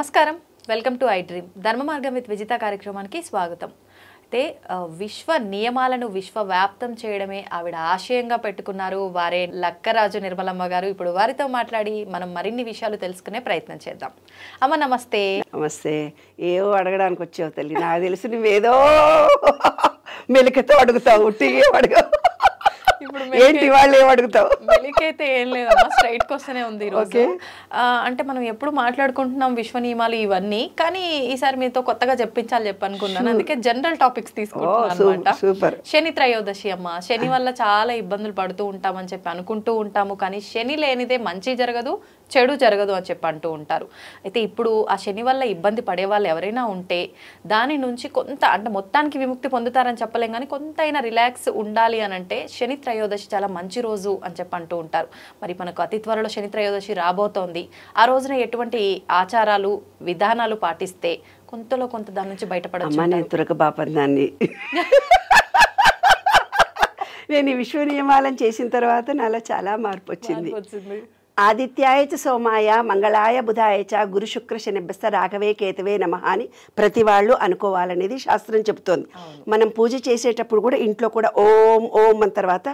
నమస్కారం, welcome to I dream. ధర్మ మార్గం విత్ విజిత కార్యక్రమానికి స్వాగతం. అయితే విశ్వ నియమాలను విశ్వవ్యాప్తం చేయడమే ఆవిడ ఆశయంగా పెట్టుకున్నారు వారే లక్కరాజు నిర్మలమ్మ గారు. ఇప్పుడు వారితో మాట్లాడి మనం మరిన్ని విషయాలు తెలుసుకునే ప్రయత్నం చేద్దాం. అమ్మ నమస్తే. నమస్తే. ఏవో అడగడానికి వచ్చావు తల్లి, నాకు తెలిసి నువ్వేదో మెలికతో అడుగుతావు, ఉట్టిగా అడగవు. ఇప్పుడు ఏంటి వాళ్ళు ఏమడుగుతావు? మెలికైతే ఏం లేదమ్మా, స్ట్రైట్ క్వశ్చనే ఉంది ఈరోజు. అంటే మనం ఎప్పుడు మాట్లాడుకుంటున్నాం విశ్వ నియమాలు ఇవన్నీ, కానీ ఈసారి మీతో కొత్తగా చెప్పించాలి చెప్పనుకున్నాను, అందుకే జనరల్ టాపిక్స్ తీసుకుంటున్నాను అనమాట. శని త్రయోదశి అమ్మ, శని వల్ల చాలా ఇబ్బందులు పడుతూ ఉంటామని చెప్పి అనుకుంటూ ఉంటాము, కానీ శని లేనిదే మంచి జరగదు, చెడు జరగదు అని చెప్పి అంటూ ఉంటారు. అయితే ఇప్పుడు ఆ శని వల్ల ఇబ్బంది పడే వాళ్ళు ఎవరైనా ఉంటే దాని నుంచి కొంత, అంటే మొత్తానికి విముక్తి పొందుతారని చెప్పలేం, కానీ కొంత అయినా రిలాక్స్ ఉండాలి అని అంటే శని త్రయోదశి చాలా మంచి రోజు అని చెప్పి అంటూ ఉంటారు. మరి మనకు అతి త్వరలో శని త్రయోదశి రాబోతోంది. ఆ రోజున ఎటువంటి ఆచారాలు విధానాలు పాటిస్తే కొంతలో కొంత దాని నుంచి బయటపడచ్చు? నేను ఈ విశ్వ నియమాలను చేసిన తర్వాత నాలో చాలా మార్పు వచ్చింది. ఆదిత్యాయ చ సోమాయ మంగళాయ బుధాయ చ గురు శుక్ర శనిభ్యస్త రాఘవే కేతవే నమః అని ప్రతి వాళ్ళు అనుకోవాలనేది శాస్త్రం చెబుతోంది. మనం పూజ చేసేటప్పుడు కూడా ఇంట్లో కూడా ఓం ఓం అన్న తర్వాత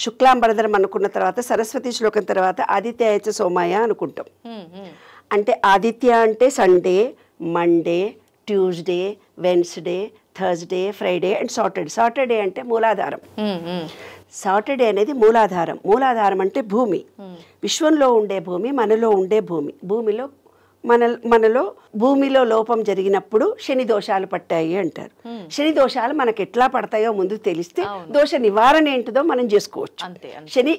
శుక్లాంబరధరం అనుకున్న తర్వాత సరస్వతి శ్లోకం తర్వాత ఆదిత్యాయ చ సోమాయ అనుకుంటాం. అంటే ఆదిత్య అంటే Sunday, Monday, Tuesday, Wednesday, Thursday, Friday and Saturday. Saturday అంటే మూలాధారం. సాటర్డే అనేది మూలాధారం. మూలాధారం అంటే భూమి, విశ్వంలో ఉండే భూమి, మనలో ఉండే భూమి. మనలో భూమిలో లోపం జరిగినప్పుడు శని దోషాలు పట్టాయి అంటారు. శని దోషాలు మనకు ఎట్లా పడతాయో ముందు తెలిస్తే దోష నివారణ ఏంటిదో మనం చేసుకోవచ్చు.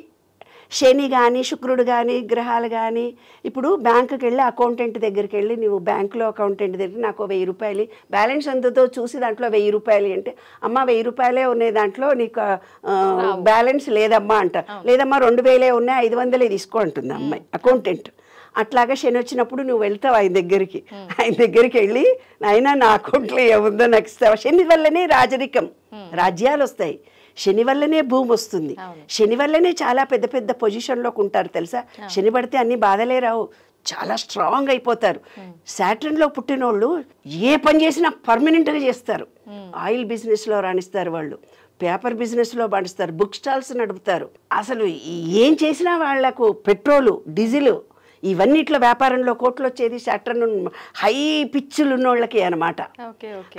శని కానీ శుక్రుడు కానీ గ్రహాలు కానీ, ఇప్పుడు బ్యాంకుకి వెళ్ళి అకౌంటెంట్ దగ్గరికి వెళ్ళి నువ్వు బ్యాంకులో అకౌంటెంట్ దగ్గర నాకు 1000 రూపాయలు బ్యాలెన్స్ ఎంతతో చూసి దాంట్లో 1000 రూపాయలు అంటే, అమ్మ 1000 రూపాయలే ఉన్నాయి దాంట్లో, నీకు బ్యాలెన్స్ లేదమ్మా అంట. లేదమ్మా 2000 ఉన్నాయి, 500 తీసుకో అంటుంది అమ్మాయి అకౌంటెంట్. అట్లాగా శని వచ్చినప్పుడు నువ్వు వెళ్తావు ఆయన దగ్గరికి వెళ్ళి, అయినా నా అకౌంట్లో ఏముందో నాకు ఇస్తావా? శని వల్లనే రాజరికం, రాజ్యాలు వస్తాయి. శని వల్లనే భూమి వస్తుంది. శని వల్లనే చాలా పెద్ద పెద్ద పొజిషన్లోకి ఉంటారు తెలుసా. శని పడితే అన్ని బాధలే రావు, చాలా స్ట్రాంగ్ అయిపోతారు. సాటర్న్లో పుట్టినోళ్ళు ఏ పని చేసినా పర్మనెంట్గా చేస్తారు. ఆయిల్ బిజినెస్లో రాణిస్తారు వాళ్ళు, పేపర్ బిజినెస్లో రాణిస్తారు, బుక్ స్టాల్స్ నడుపుతారు. అసలు ఏం చేసినా వాళ్లకు పెట్రోలు, డీజిల్ ఇవన్నిట్లో వ్యాపారంలో కోట్లు వచ్చేది సాటర్న్ హై పిచ్చులు ఉన్నోళ్ళకి అనమాట.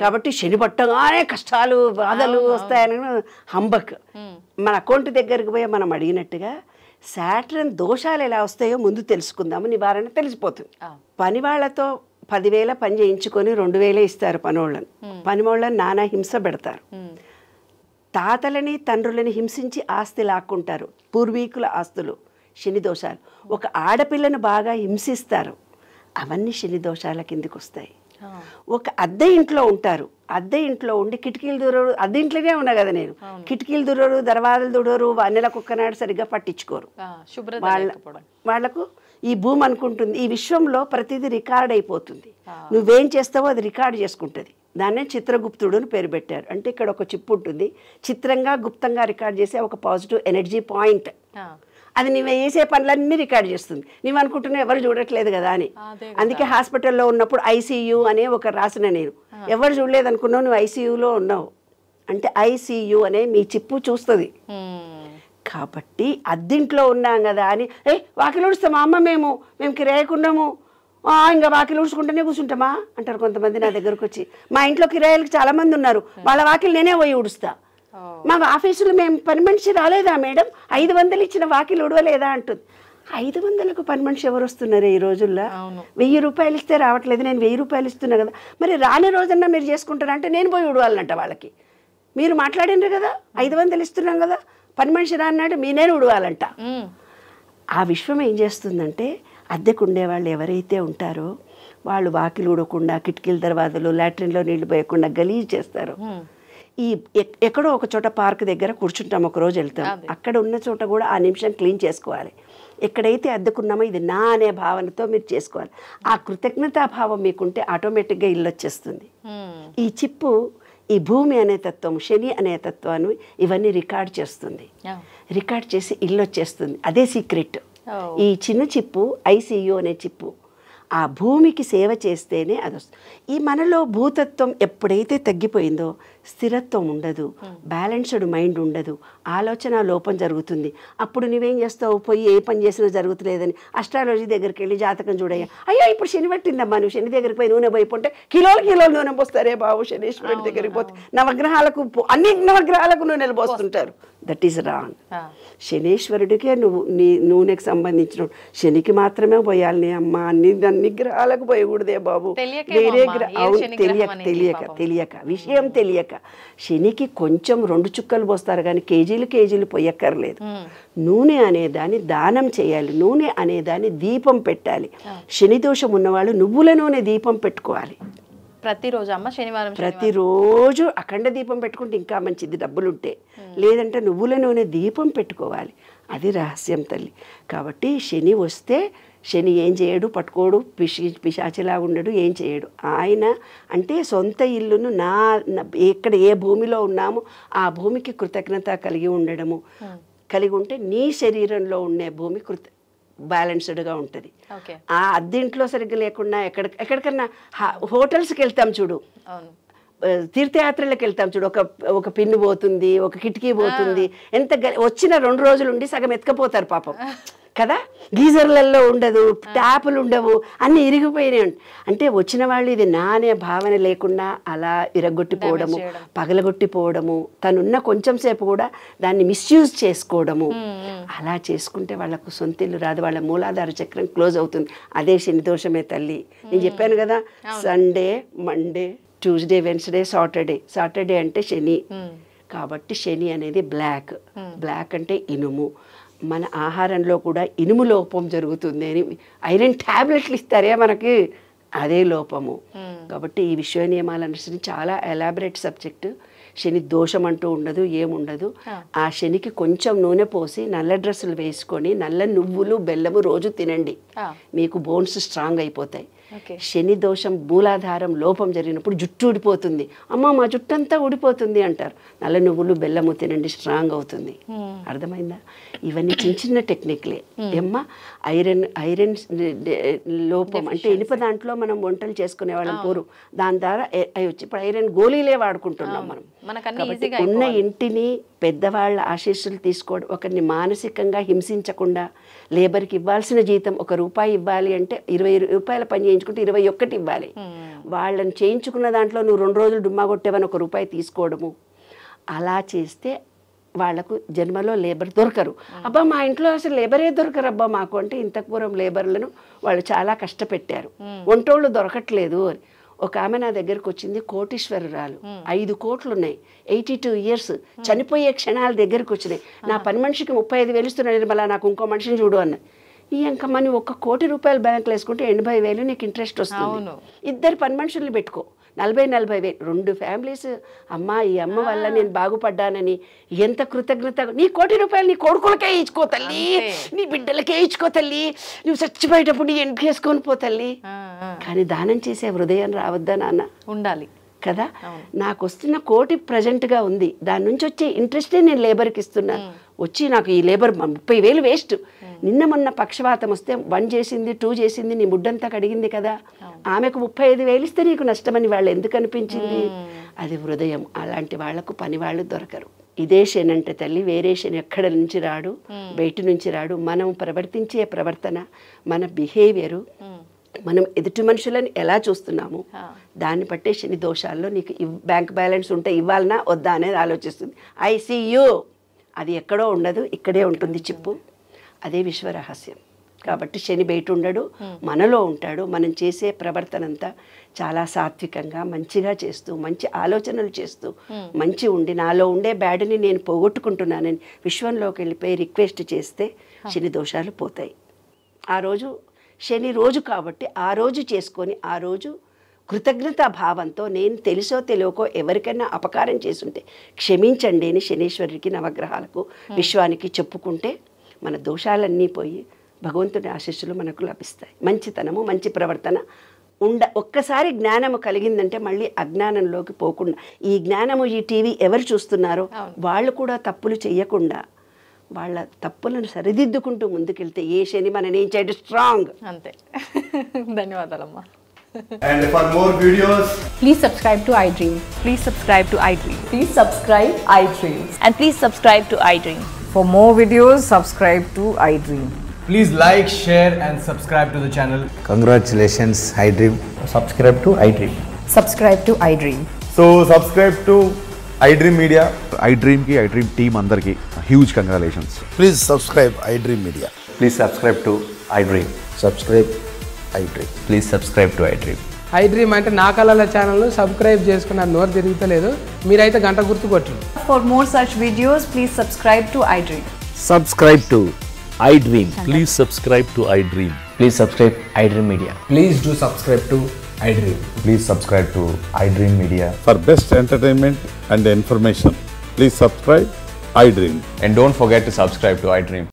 కాబట్టి శని పట్టగానే కష్టాలు బాధలు వస్తాయని హంబక్. మన అకౌంట్ దగ్గరికి పోయి మనం అడిగినట్టుగా సాటర్న్ దోషాలు ఎలా వస్తాయో ముందు తెలుసుకుందాము, నివారణ తెలిసిపోతుంది. పని వాళ్ళతో 10,000 పని చేయించుకొని 2,000 ఇస్తారు పనోళ్ళని. పనివాళ్ళని నానా హింస పెడతారు. తాతలని తండ్రులని హింసించి ఆస్తి లాక్కుంటారు, పూర్వీకుల ఆస్తులు. శని దోషాలు. ఒక ఆడపిల్లను బాగా హింసిస్తారు, అవన్నీ శని దోషాల కిందికి వస్తాయి. ఒక అద్దె ఇంట్లో ఉంటారు, అద్దె ఇంట్లో ఉండి కిటికీలు దూరరు, అద్దె ఇంట్లోనే ఉన్నా కదా నేను, కిటికీలు దూరరు, దర్వాజలు దూరరు, నెల కుక్కనాడు సరిగ్గా పట్టించుకోరు. వాళ్లకు ఈ భూమి అనుకుంటుంది ఈ విశ్వంలో ప్రతిదీ రికార్డ్ అయిపోతుంది, నువ్వేం చేస్తావో అది రికార్డ్ చేసుకుంటుంది. దాన్నే చిత్రగుప్తుడు అని పేరు పెట్టారు. అంటే ఇక్కడ ఒక చిప్పు ఉంటుంది, చిత్రంగా గుప్తంగా రికార్డ్ చేసే ఒక పాజిటివ్ ఎనర్జీ పాయింట్. అది నువ్వు వేసే పనులన్నీ రికార్డ్ చేస్తుంది. నువ్వు అనుకుంటున్నావు ఎవరు చూడట్లేదు కదా అని. అందుకే హాస్పిటల్లో ఉన్నప్పుడు ఐసీయూ అనే ఒక రాసిన నేను, ఎవరు చూడలేదు అనుకున్నావు, నువ్వు ఐసీయూలో ఉన్నావు అంటే ఐసీయూ అనే మీ చిప్పు చూస్తుంది. కాబట్టి అద్దింట్లో ఉన్నాం కదా అని వాకిలు ఊడుస్తామా అమ్మ, మేము కిరాయకున్నాము, ఇంకా వాకిలు ఊడ్చుకుంటూనే కూర్చుంటామా అంటారు కొంతమంది నా దగ్గరకు వచ్చి. మా ఇంట్లో కిరాయిలకు చాలా మంది ఉన్నారు, వాళ్ళ వాకిలు నేనే పోయి ఊడుస్తా. మా ఆఫీసులో మేము పని మనిషి రాలేదా మేడం, 500 ఇచ్చిన వాకిలు ఉడవలేదా అంటుంది. 500కు పని మనిషి ఎవరు వస్తున్నారు ఈ రోజుల్లో? 1000 రూపాయలు ఇస్తే రావట్లేదు, నేను 1000 రూపాయలు ఇస్తున్నా కదా, మరి రాని రోజన్నా మీరు చేసుకుంటారంటే నేను పోయి ఉడవాలంట వాళ్ళకి. మీరు మాట్లాడినారు కదా 500 ఇస్తున్నాం కదా, పని మనిషి రాన్నాడు నేనే ఉడవాలంట. ఆ విశ్వం ఏం చేస్తుందంటే, అద్దెకు ఉండేవాళ్ళు ఎవరైతే ఉంటారో వాళ్ళు వాకిలు ఉడకుండా, కిటికీల దర్వాజలు, లాట్రిన్లో నీళ్లు పోయకుండా గలీజ్ చేస్తారు. ఈ ఎక్కడో ఒక చోట పార్క్ దగ్గర కూర్చుంటాం, ఒక రోజు వెళ్తాం, అక్కడ ఉన్న చోట కూడా ఆ నిమిషం క్లీన్ చేసుకోవాలి. ఎక్కడైతే అద్దెకున్నామో ఇది నా అనే భావనతో మీరు చేసుకోవాలి. ఆ కృతజ్ఞతాభావం మీకుంటే ఆటోమేటిక్గా ఇల్లు వచ్చేస్తుంది. ఈ చిప్పు, ఈ భూమి అనే తత్వం, శని అనే తత్వాన్ని ఇవన్నీ రికార్డ్ చేస్తుంది. రికార్డ్ చేసి ఇల్లు వచ్చేస్తుంది. అదే సీక్రెట్. ఈ చిన్న చిప్పు ఐసీయూ అనే చిప్పు. ఆ భూమికి సేవ చేస్తేనే అది వస్తుంది. ఈ మనలో భూతత్వం ఎప్పుడైతే తగ్గిపోయిందో స్థిరత్వం ఉండదు, బ్యాలెన్స్డ్ మైండ్ ఉండదు, ఆలోచన లోపం జరుగుతుంది. అప్పుడు నువ్వేం చేస్తావు, పోయి ఏ పని చేసినా జరుగుతులేదని అస్ట్రాలజీ దగ్గరికి వెళ్ళి జాతకం చూడయ్యా, అయ్యో ఇప్పుడు శని పట్టిందమ్మా, నువ్వు శని దగ్గరికి పోయి నూనె పోయిపోతే కిలోలు నూనె పోస్తారే బాబు, శనీశ్వరుడి దగ్గరికి పోతే నవగ్రహాలకు అన్ని నవగ్రహాలకు నూనెలు పోస్తుంటారు. That is wrong. శనీశ్వరుడికే నువ్వు నీ నూనెకి సంబంధించిన, శనికి మాత్రమే పోయాలి నీ అమ్మ, అన్ని గ్రహాలకు పోయకూడదే బాబు. వేరే తెలియక విషయం తెలియక శనికి కొంచెం 2 చుక్కలు పోస్తారు కానీ కేజీలు పోయక్కర్లేదు. నూనె అనేదాన్ని దానం చేయాలి, నూనె అనేదాన్ని దీపం పెట్టాలి. శని దోషం ఉన్నవాళ్ళు నువ్వుల నూనె దీపం పెట్టుకోవాలి ప్రతిరోజు అమ్మ. శనివారం ప్రతిరోజు అఖండ దీపం పెట్టుకుంటే ఇంకా మంచిది, డబ్బులుంటే. లేదంటే నువ్వుల నూనె దీపం పెట్టుకోవాలి. అది రహస్యం తల్లి. కాబట్టి శని వస్తే శని ఏం చేయడు, పట్టుకోడు, పిశాచిలా ఉండడు, ఏం చేయడు. ఆయన అంటే సొంత ఇల్లును ఎక్కడ ఏ భూమిలో ఉన్నామో ఆ భూమికి కృతజ్ఞత కలిగి ఉండడము, కలిగి ఉంటే నీ శరీరంలో ఉండే భూమి బ్యాలెన్స్డ్గా ఉంటుంది. ఆ అద్దెంట్లో సరిగ్గా లేకుండా ఎక్కడికన్నా హోటల్స్కి వెళ్తాం చూడు, తీర్థయాత్రలకు వెళ్తాం చూడు, ఒక పిన్ను పోతుంది, ఒక కిటికీ పోతుంది, ఎంత వచ్చిన 2 రోజులు ఉండి సగం ఎత్తుకపోతారు పాపం కదా. గీజర్లలో ఉండదు, ట్యాపులు ఉండవు, అన్నీ ఇరిగిపోయినాయి. అంటే వచ్చిన వాళ్ళు ఇది నా అనే భావన లేకుండా అలా ఇరగొట్టిపోవడము, పగలగొట్టిపోవడము, తనున్న కొంచెం సేపు కూడా దాన్ని మిస్యూజ్ చేసుకోవడము, అలా చేసుకుంటే వాళ్ళకు సొంత ఇల్లు రాదు, వాళ్ళ మూలాధార చక్రం క్లోజ్ అవుతుంది. అదే శని దోషమే తల్లి. నేను చెప్పాను కదా, Sunday, Monday, Tuesday, Wednesday, Saturday అంటే శని. కాబట్టి శని అనేది బ్లాక్ అంటే ఇనుము. మన ఆహారంలో కూడా ఇనుము లోపం జరుగుతుంది అని ఐరన్ ట్యాబ్లెట్లు ఇస్తారే మనకి, అదే లోపము. కాబట్టి ఈ విశ్వ నియమాలు అనుసరించి చాలా ఎలాబరేట్ సబ్జెక్టు. శని దోషం అంటూ ఉండదు, ఏముండదు. ఆ శనికి కొంచెం నూనె పోసి నల్ల డ్రెస్సులు వేసుకొని నల్ల నువ్వులు బెల్లము రోజు తినండి, మీకు బోన్స్ స్ట్రాంగ్ అయిపోతాయి. శని దోషం మూలాధారం లోపం జరిగినప్పుడు జుట్టు ఊడిపోతుంది, అమ్మ మా జుట్టు అంతా ఊడిపోతుంది అంటారు. నల్ల నువ్వులు బెల్లము తినండి, స్ట్రాంగ్ అవుతుంది. అర్థమైందా? ఇవన్నీ చిన్న టెక్నిక్లే ఏమ్మా. ఐరన్ లోపం అంటే ఇనుప దాంట్లో మనం వంటలు చేసుకునే వాళ్ళం పూర్వం, దాని ద్వారా అవి వచ్చి ఇప్పుడు ఐరన్ గోళీలే వాడుకుంటున్నాం మనం. కాబట్టి ఉన్న ఇంటిని పెద్దవాళ్ళ ఆశీస్సులు తీసుకోవడం, ఒకరిని మానసికంగా హింసించకుండా, లేబర్కి ఇవ్వాల్సిన జీతం ₹1 ఇవ్వాలి అంటే 20 రూపాయల పని చేయించుకుంటే 21 ఇవ్వాలి. వాళ్ళని చేయించుకున్న దాంట్లో నువ్వు 2 రోజులు డుమ్మా కొట్టేవని ₹1 తీసుకోవడము, అలా చేస్తే వాళ్లకు జన్మలో లేబర్ దొరకరు. అబ్బా మా ఇంట్లో అసలు లేబరే దొరకరు అబ్బా మాకు అంటే, ఇంత పూర్వం లేబర్లను వాళ్ళు చాలా కష్టపెట్టారు, వంటోళ్ళు దొరకట్లేదు అని. ఒక ఆమె నా దగ్గరకు వచ్చింది, కోటీశ్వరురాలు, 5 కోట్లు ఉన్నాయి, 82 ఇయర్స్, చనిపోయే క్షణాల దగ్గరకు వచ్చినాయి. నా పని మనిషికి 35,000 ఇస్తున్నాను, మళ్ళీ నాకు ఇంకో మనిషిని చూడు అన్న. ఈ అంకమ్మ నువ్వు ₹1,00,00,000 బ్యాంకులో వేసుకుంటే 80,000 నీకు ఇంట్రెస్ట్ వస్తుంది. 2 పని మనుషుల్ని పెట్టుకో, 40,000 2 ఫ్యామిలీస్. అమ్మ ఈ అమ్మ వల్ల నేను బాగుపడ్డానని ఎంత కృతజ్ఞత. నీ ₹1,00,00,000 నీ కొడుకులకే ఇచ్చుకో తల్లి, నీ బిడ్డలకే ఇచ్చుకో తల్లి, నువ్వు చచ్చిపోయేటప్పుడు నీ ఎంటికి వేసుకొని పోతల్లి. కానీ దానం చేసే హృదయం రావద్దా నాన్న? ఉండాలి కదా. నాకు వస్తున్న ₹1,00,00,000 ప్రజెంట్గా ఉంది, దాని నుంచి వచ్చే ఇంట్రెస్టే నేను లేబర్కి ఇస్తున్నాను. వచ్చి నాకు ఈ లేబర్ 30,000 వేస్ట్. నిన్న మొన్న పక్షవాతం వస్తే 1 చేసింది 2 చేసింది, నీ ముడ్డంతా కడిగింది కదా, ఆమెకు 35,000 ఇస్తే నీకు నష్టమని వాళ్ళు ఎందుకు అనిపించింది? అది హృదయం. అలాంటి వాళ్లకు పని వాళ్ళు దొరకరు. ఇదే శని అంటే తల్లి, వేరే శని ఎక్కడ నుంచి రాడు, బయట నుంచి రాడు. మనం ప్రవర్తించే ప్రవర్తన, మన బిహేవియరు, మనం ఎదుటి మనుషులను ఎలా చూస్తున్నాము దాన్ని బట్టే శని దోషాల్లో నీకు బ్యాంక్ బ్యాలెన్స్ ఉంటే ఇవ్వాలనా వద్దా అనేది ఆలోచిస్తుంది. ఐసీయూ అది ఎక్కడో ఉండదు, ఇక్కడే ఉంటుంది చిప్పు. అదే విశ్వరహస్యం. కాబట్టి శని బయట ఉండడు, మనలో ఉంటాడు. మనం చేసే ప్రవర్తన అంతా చాలా సాత్వికంగా మంచిగా చేస్తూ, మంచి ఆలోచనలు చేస్తూ, మంచి ఉండి నాలో ఉండే బ్యాడ్ని నేను పోగొట్టుకుంటున్నానని విశ్వంలోకి వెళ్ళిపోయి రిక్వెస్ట్ చేస్తే శని దోషాలు పోతాయి. ఆ రోజు శని రోజు కాబట్టి ఆ రోజు చేసుకొని, ఆ రోజు కృతజ్ఞతా భావంతో నేను తెలుసో తెలియకో ఎవరికైనా అపకారం చేసుంటే క్షమించండి అని శనీశ్వరుడికి, నవగ్రహాలకు, విశ్వానికి చెప్పుకుంటే మన దోషాలన్నీ పోయి భగవంతుని ఆశీస్సులు మనకు లభిస్తాయి. మంచితనము, మంచి ప్రవర్తన ఒక్కసారి జ్ఞానము కలిగిందంటే మళ్ళీ అజ్ఞానంలోకి పోకుండా, ఈ జ్ఞానము, ఈ టీవీ ఎవరు చూస్తున్నారో వాళ్ళు కూడా తప్పులు చేయకుండా వాళ్ళ తప్పులను సరిదిద్దుకుంటూ ముందుకెళ్తే ఏ శని మన ఏం చేయడం స్ట్రాంగ్. అంతే. ధన్యవాదాలమ్మా. And for more videos, please subscribe to iDream. Please subscribe to iDream. Please subscribe iDream. And please subscribe to iDream. For more videos, subscribe to iDream. Please like, share and subscribe to the channel. Congratulations, iDream. Subscribe to iDream. Subscribe to iDream. so subscribe to iDream Media. iDream ki iDream team andarki huge congratulations. Please subscribe iDream Media. Please subscribe to iDream. Subscribe iDream. Please subscribe to iDream. iDream అంటే నా కళల channel subscribe చేసుకున్న నోరు తిరుగుతలేదు, మీరైతే గంట గుర్తు కొట్టండి. For more such videos, please subscribe to iDream. Subscribe to iDream. Please subscribe to iDream. Please subscribe iDream Media. Please do subscribe to iDream. Please subscribe to iDream Media. For best entertainment and information, please subscribe iDream. And don't forget to subscribe to iDream.